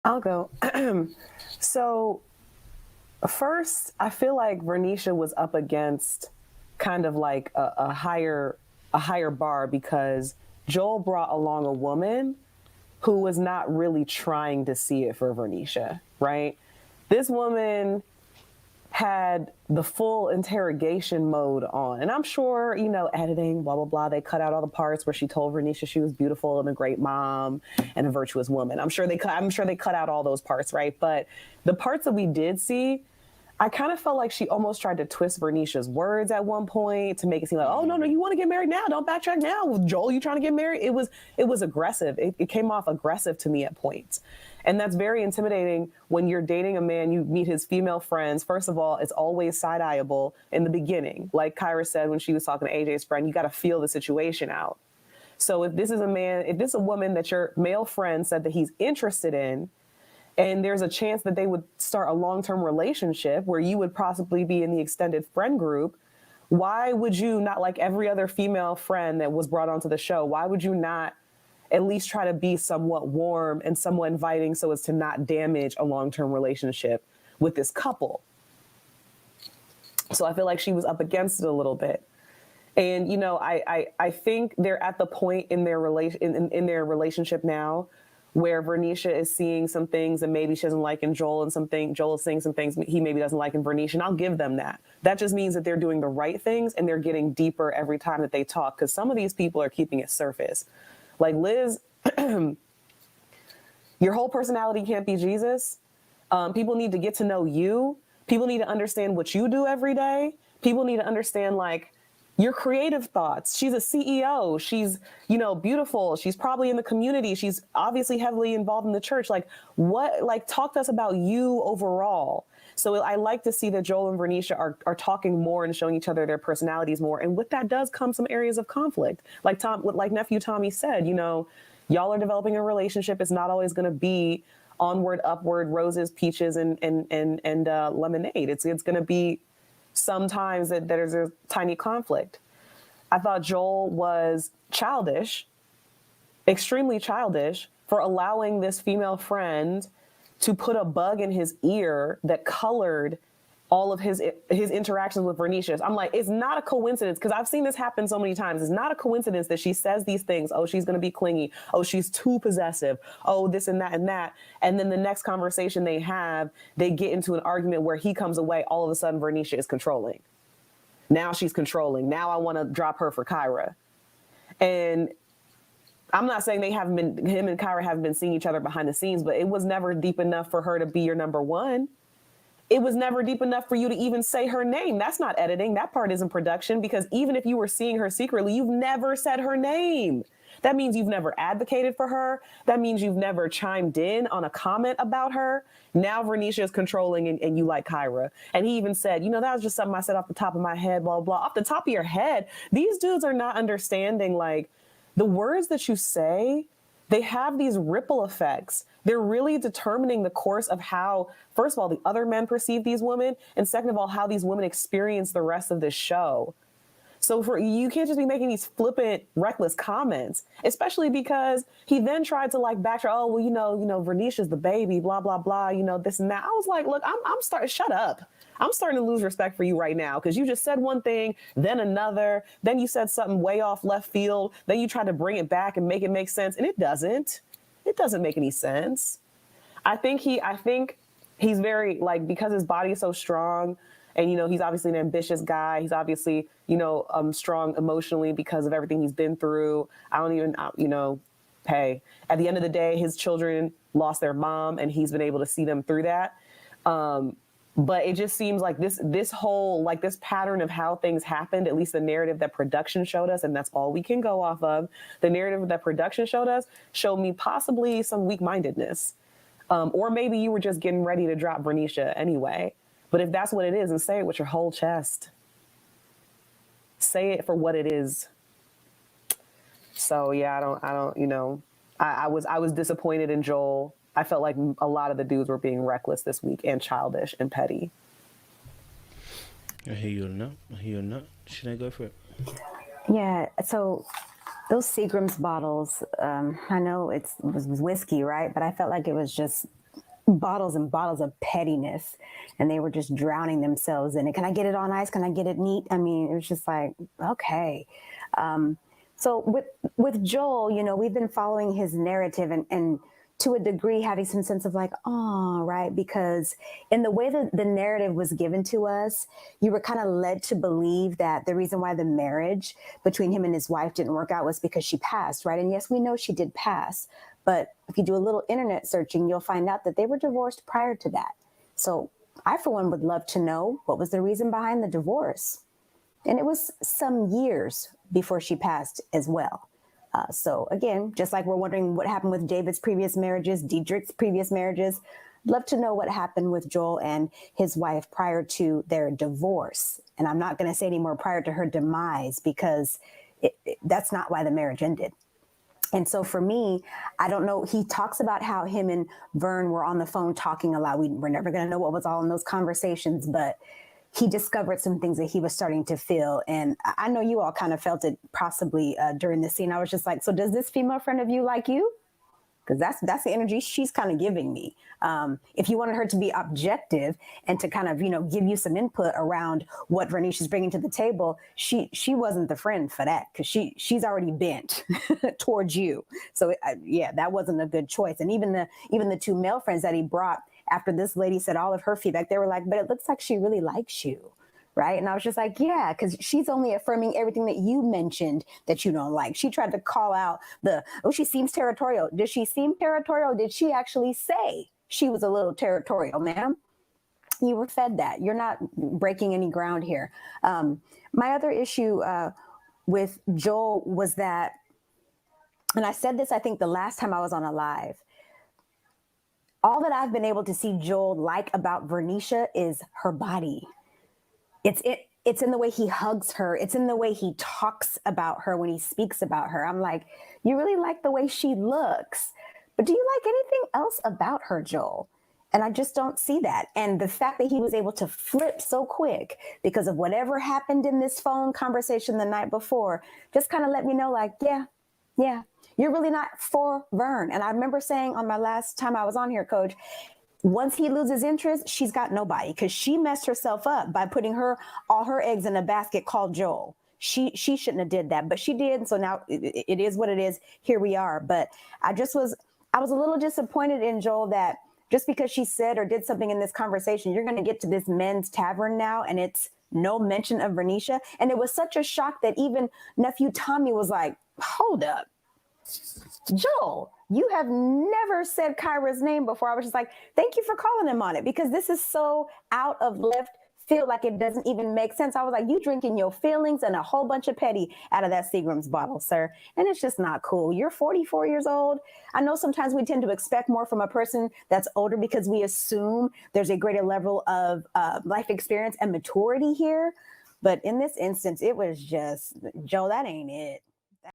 I'll go. So first, I feel like Vernisha was up against kind of like a higher bar because Joel brought along a woman who was not really trying to see it for Vernisha, right? This woman had the full interrogation mode on. And I'm sure, editing, blah, blah, blah, they cut out all the parts where she told Renisha she was beautiful and a great mom and a virtuous woman. I'm sure they cut out all those parts, right? But the parts that we did see, I kind of felt like she almost tried to twist Vernisha's words at one point to make it seem like, oh no, you want to get married now? Don't backtrack now. Joel, you trying to get married? It was aggressive. It came off aggressive to me at points. And that's very intimidating when you're dating a man, you meet his female friends. First of all, it's always side-eyeable in the beginning. Like Kyra said when she was talking to AJ's friend, you got to feel the situation out. So if this is a woman that your male friend said that he's interested in, and there's a chance that they would start a long-term relationship where you would possibly be in the extended friend group, why would you not, like every other female friend that was brought onto the show, why would you not at least try to be somewhat warm and somewhat inviting so as to not damage a long-term relationship with this couple? So I feel like she was up against it a little bit. And, I think they're at the point in their in their relationship now where Vernisha is seeing some things that maybe she doesn't like in Joel, and Joel is seeing some things he maybe doesn't like in Vernisha, and I'll give them that. That just means that they're doing the right things and they're getting deeper every time that they talk, because some of these people are keeping it surface. Like Liz, your whole personality can't be Jesus. People need to get to know you. People need to understand what you do every day. People need to understand, like, your creative thoughts. She's a CEO. She's, beautiful. She's probably in the community. She's obviously heavily involved in the church. Talk to us about you overall. So I like to see that Joel and Vernisha are talking more and showing each other their personalities more. And with that does come some areas of conflict. Like nephew Tommy said, y'all are developing a relationship. It's not always going to be onward, upward, roses, peaches, and lemonade. It's going to be sometimes that there's a tiny conflict. I thought Joel was childish, extremely childish, for allowing this female friend to put a bug in his ear that colored all of his interactions with Vernisha. I'm like, it's not a coincidence, because I've seen this happen so many times. It's not a coincidence that she says these things. Oh, she's going to be clingy. Oh, she's too possessive. Oh, this and that and that. And then the next conversation they have, they get into an argument where he comes away. All of a sudden, Vernisha is controlling. Now she's controlling. Now I want to drop her for Kyra. And I'm not saying him and Kyra haven't been seeing each other behind the scenes, but it was never deep enough for her to be your number one. It was never deep enough for you to even say her name. That's not editing. That part isn't production, because even if you were seeing her secretly, you've never said her name. That means you've never advocated for her. That means you've never chimed in on a comment about her. Now Vernisha is controlling, and you like Kyra. And he even said, that was just something I said off the top of my head, blah, blah. Off the top of your head, these dudes are not understanding, like, the words that you say, they have these ripple effects. They're really determining the course of how, first of all, the other men perceive these women, and second of all, how these women experience the rest of this show. So you can't just be making these flippant, reckless comments, especially because he then tried to backtrack. Oh, well, Vernisha's the baby, blah, blah, blah, this and that. I was like, look, I'm starting, shut up. I'm starting to lose respect for you right now, because you just said one thing, then another, then you said something way off left field, then you tried to bring it back and make it make sense, and it doesn't. It doesn't make any sense. I think he's very, because his body is so strong, and, he's obviously an ambitious guy. He's obviously, strong emotionally because of everything he's been through. I don't even, hey, at the end of the day, his children lost their mom, and he's been able to see them through that. But it just seems like this whole, this pattern of how things happened, at least the narrative that production showed us, and that's all we can go off of, the narrative that production showed us, showed me possibly some weak-mindedness. Or maybe you were just getting ready to drop Vernisha anyway. But if that's what it is, and say it with your whole chest. Say it for what it is. So yeah, I was disappointed in Joel. I felt like a lot of the dudes were being reckless this week, and childish and petty. I hear you or not. Should I go for it? Yeah, so those Seagram's bottles, I know it was whiskey, right? But I felt like it was just bottles and bottles of pettiness, and they were just drowning themselves in it. Can I get it on ice? Can I get it neat? I mean, it was just like, okay. So with Joel, you know, we've been following his narrative and to a degree having some sense of like, oh, right, because in the way that the narrative was given to us, you were kind of led to believe that the reason why the marriage between him and his wife didn't work out was because she passed, right? And yes, we know she did pass, but if you do a little internet searching, you'll find out that they were divorced prior to that. So I, for one, would love to know what was the reason behind the divorce. And it was some years before she passed as well. So again, just like we're wondering what happened with David's previous marriages, Dietrich's previous marriages, love to know what happened with Joel and his wife prior to their divorce. And I'm not going to say anymore prior to her demise, because that's not why the marriage ended. And so for me, I don't know, he talks about how him and Vern were on the phone talking a lot. We're never going to know what was all in those conversations, but he discovered some things that he was starting to feel. And I know you all kind of felt it possibly during the scene. I was just like, so does this female friend of you like you? Because that's the energy she's kind of giving me. If you wanted her to be objective and to kind of, you know, give you some input around what Vernisha's bringing to the table, she wasn't the friend for that, because she's already bent towards you. So yeah, that wasn't a good choice. And even the two male friends that he brought after this lady said all of her feedback, they were like, but it looks like she really likes you. Right. And I was just like, yeah, because she's only affirming everything that you mentioned that you don't like. She tried to call out she seems territorial. Did she seem territorial? Did she actually say she was a little territorial, ma'am? You were fed that. You're not breaking any ground here. My other issue with Joel was that, and I said this, I think the last time I was on a live, all that I've been able to see Joel like about Vernisha is her body. It's in the way he hugs her. It's in the way he talks about her when he speaks about her. I'm like, you really like the way she looks, but do you like anything else about her, Joel? And I just don't see that. And the fact that he was able to flip so quick because of whatever happened in this phone conversation the night before, just kind of let me know like, yeah, you're really not for Vern. And I remember saying on my last time I was on here, Coach, once he loses interest, she's got nobody, because she messed herself up by putting all her eggs in a basket called Joel. She shouldn't have did that, but she did. And so now it is what it is. Here we are. But I was a little disappointed in Joel that just because she said or did something in this conversation, you're going to get to this men's tavern now and it's no mention of Vernisha. And it was such a shock that even nephew Tommy was like, hold up, Joel, you have never said Kyra's name before. I was just like, thank you for calling him on it, because this is so out of left field, like it doesn't even make sense. I was like, you drinking your feelings and a whole bunch of petty out of that Seagram's bottle, sir. And it's just not cool. You're 44 years old. I know sometimes we tend to expect more from a person that's older because we assume there's a greater level of life experience and maturity here. But in this instance, it was just, Joe, that ain't it.